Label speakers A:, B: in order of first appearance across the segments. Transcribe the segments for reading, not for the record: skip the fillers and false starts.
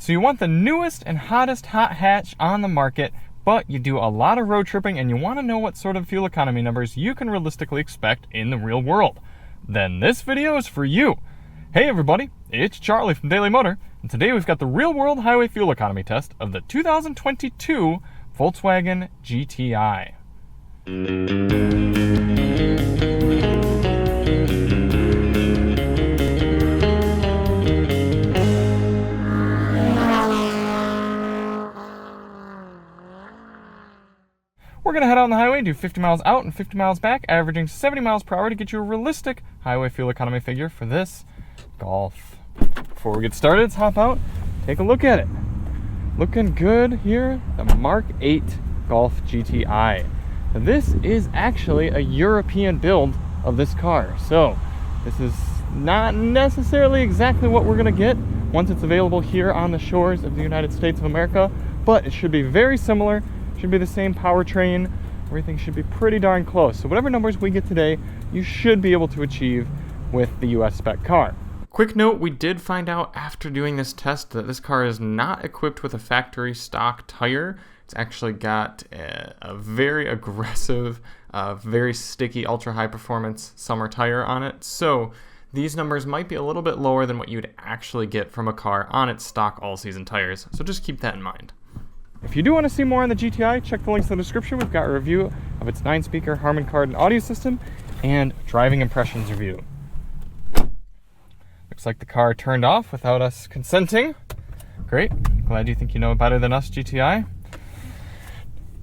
A: So you want the newest and hottest hot hatch on the market, but you do a lot of road tripping and you want to know what sort of fuel economy numbers you can realistically expect in the real world. Then this video is for you. Hey everybody, it's Charlie from Daily Motor, and today we've got the real world highway fuel economy test of the 2022 Volkswagen GTI. We're going to head out on the highway, do 50 miles out and 50 miles back, averaging 70 miles per hour to get you a realistic highway fuel economy figure for this Golf. Before we get started, let's hop out, take a look at it. Looking good here, the Mk8 Golf GTI. Now, this is actually a European build of this car, so this is not necessarily exactly what we're going to get once it's available here on the shores of the United States of America, but it should be very similar. Should be the same powertrain. Everything should be pretty darn close. So whatever numbers we get today, you should be able to achieve with the US spec car. Quick note, we did find out after doing this test that this car is not equipped with a factory stock tire. It's actually got a very aggressive, very sticky, ultra high performance summer tire on it. So these numbers might be a little bit lower than what you'd actually get from a car on its stock all season tires. So just keep that in mind. If you do want to see more on the GTI, check the links in the description. We've got a review of its 9-speaker Harman Kardon audio system and driving impressions review. Looks like the car turned off without us consenting. Great. Glad you think you know better than us, GTI.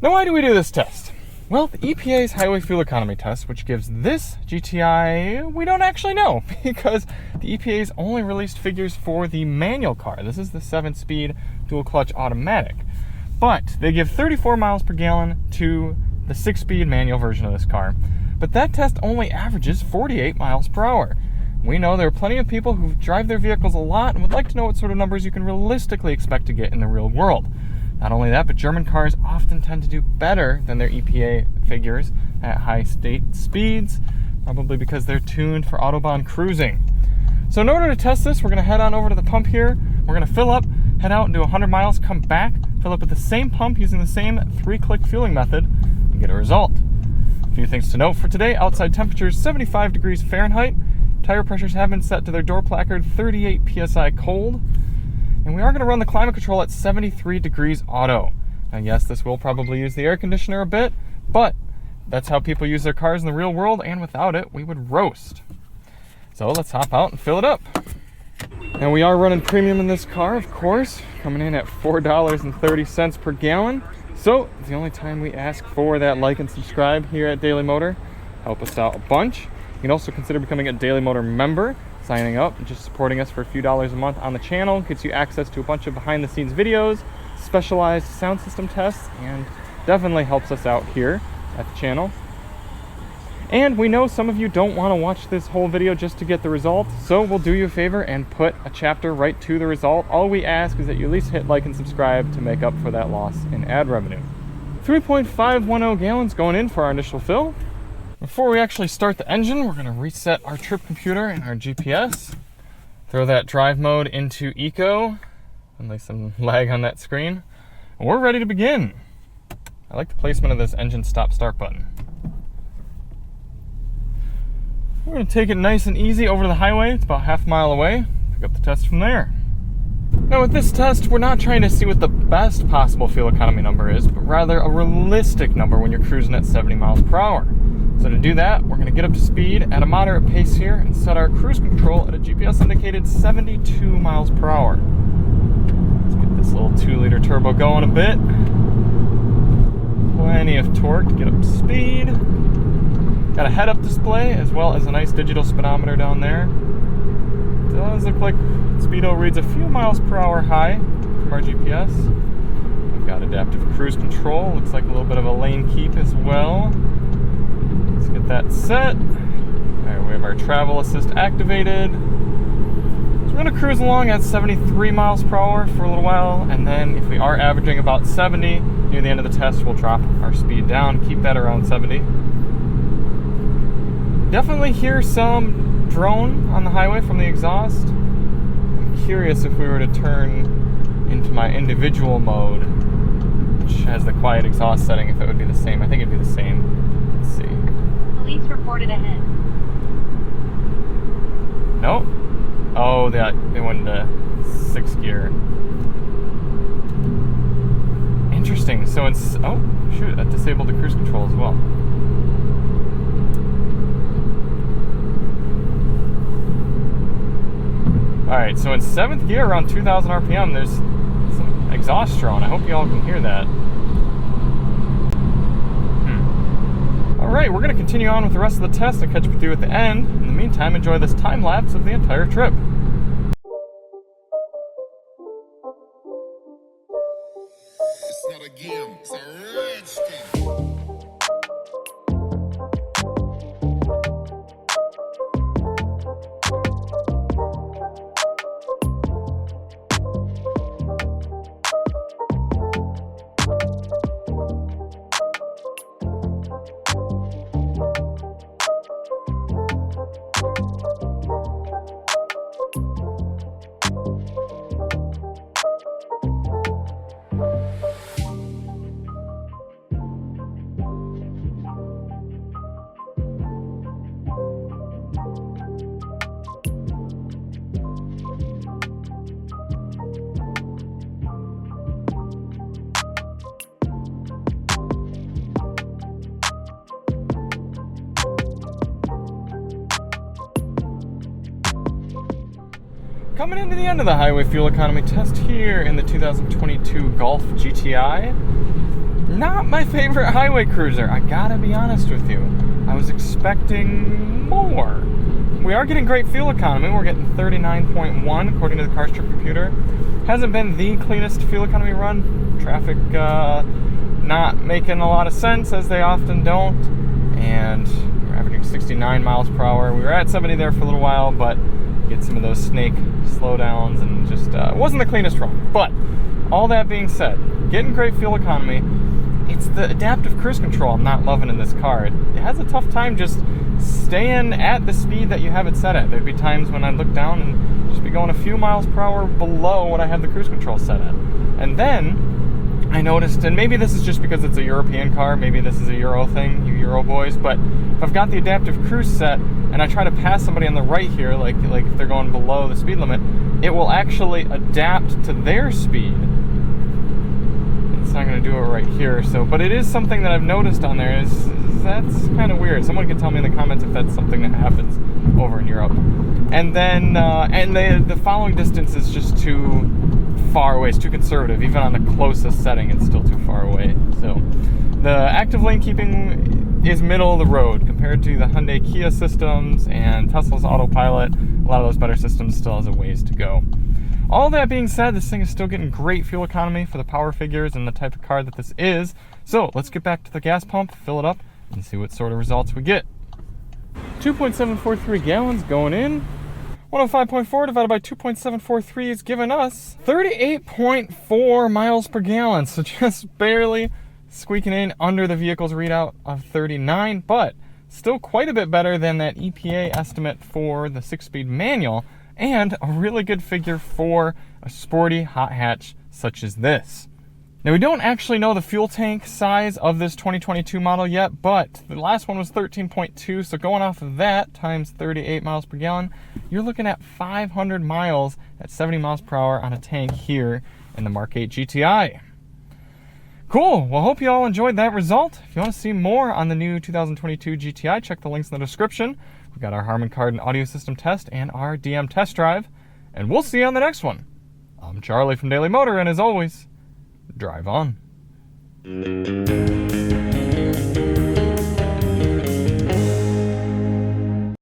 A: Now, why do we do this test? Well, the EPA's highway fuel economy test, which gives this GTI, we don't actually know because the EPA's only released figures for the manual car. This is the 7-speed dual clutch automatic. But they give 34 miles per gallon to the 6-speed manual version of this car. But that test only averages 48 miles per hour. We know there are plenty of people who drive their vehicles a lot and would like to know what sort of numbers you can realistically expect to get in the real world. Not only that, but German cars often tend to do better than their EPA figures at high state speeds, probably because they're tuned for Autobahn cruising. So in order to test this, we're going to head on over to the pump here. We're going to fill up, head out and do 100 miles, come back, fill up at the same pump using the same 3-click fueling method, and get a result. A few things to note for today: outside temperatures 75 degrees Fahrenheit, tire pressures have been set to their door placard 38 psi cold, and we are going to run the climate control at 73 degrees auto. Now yes, this will probably use the air conditioner a bit, but that's how people use their cars in the real world, and without it, we would roast. So let's hop out and fill it up. And we are running premium in this car, of course, coming in at $4.30 per gallon. So it's the only time we ask for that like and subscribe here at Daily Motor. Help us out a bunch. You can also consider becoming a Daily Motor member, signing up and just supporting us for a few dollars a month on the channel. Gets you access to a bunch of behind the scenes videos, specialized sound system tests, and definitely helps us out here at the channel. And we know some of you don't want to watch this whole video just to get the result, so we'll do you a favor and put a chapter right to the result. All we ask is that you at least hit like and subscribe to make up for that loss in ad revenue. 3.510 gallons going in for our initial fill. Before we actually start the engine, we're going to reset our trip computer and our GPS. Throw that drive mode into eco, and there's some lag on that screen. And we're ready to begin. I like the placement of this engine stop-start button. We're going to take it nice and easy over to the highway. It's about half a mile away. Pick up the test from there. Now with this test, we're not trying to see what the best possible fuel economy number is, but rather a realistic number when you're cruising at 70 miles per hour. So to do that, we're going to get up to speed at a moderate pace here and set our cruise control at a GPS indicated 72 miles per hour. Let's get this little 2-liter turbo going a bit. Plenty of torque to get up to speed. Got a head-up display as well as a nice digital speedometer down there. It does look like speedo reads a few miles per hour high from our GPS. We've got adaptive cruise control. Looks like a little bit of a lane keep as well. Let's get that set. Alright, we have our travel assist activated. So we're going to cruise along at 73 miles per hour for a little while, and then if we are averaging about 70 near the end of the test, we'll drop our speed down, keep that around 70. Definitely hear some drone on the highway from the exhaust. I'm curious if we were to turn my individual mode, which has the quiet exhaust setting, if it would be the same. I think it'd be the same. Let's see.
B: Police reported ahead.
A: Nope. Oh, they went into 6th gear. Interesting. So it's... Oh, shoot. That disabled the cruise control as well. Alright, so in 7th gear, around 2,000 RPM, there's some exhaust drone. I hope you all can hear that. Alright, we're going to continue on with the rest of the test and catch up with you at the end. In the meantime, enjoy this time-lapse of the entire trip.
C: It's not a game, it's a rich thing.
A: Coming into the end of the highway fuel economy test here in the 2022 Golf GTI. Not my favorite highway cruiser, I gotta be honest with you. I was expecting more. We are getting great fuel economy. We're getting 39.1 according to the Cars Trip computer. Hasn't been the cleanest fuel economy run. Traffic not making a lot of sense, as they often don't. And we're averaging 69 miles per hour. We were at 70 there for a little while, but get some of those snake slowdowns and just wasn't the cleanest run. But all that being said, getting great fuel economy. It's the adaptive cruise control I'm not loving in this car. It has a tough time just staying at the speed that you have it set at. There'd be times when I'd look down and just be going a few miles per hour below what I have the cruise control set at. And then I noticed, and maybe this is just because it's a European car, maybe this is a Euro thing, you Euro boys, but if I've got the adaptive cruise set and I try to pass somebody on the right here, like if they're going below the speed limit, it will actually adapt to their speed. It's not going to do it right here, so, but it is something that I've noticed on there. Is that's kind of weird. Someone can tell me in the comments if that's something that happens over in Europe. And then, the following distance is just too far away. It's too conservative. Even on the closest setting, it's still too far away. So, the active lane keeping is middle of the road compared to the Hyundai Kia systems and Tesla's autopilot. A lot of those better systems still has a ways to go. All that being said, this thing is still getting great fuel economy for the power figures and the type of car that this is. So let's get back to the gas pump, fill it up, and see what sort of results we get. 2.743 gallons going in. 105.4 divided by 2.743 is giving us 38.4 miles per gallon. So just barely squeaking in under the vehicle's readout of 39, but still quite a bit better than that EPA estimate for the 6-speed manual, and a really good figure for a sporty hot hatch such as this. Now, we don't actually know the fuel tank size of this 2022 model yet, but the last one was 13.2, so going off of that times 38 miles per gallon, you're looking at 500 miles at 70 miles per hour on a tank here in the Mk8 GTI. Cool, well, hope you all enjoyed that result. If you want to see more on the new 2022 GTI, check the links in the description. We've got our Harman Kardon audio system test and our DM test drive, and we'll see you on the next one. I'm Charlie from Daily Motor, and as always, drive on.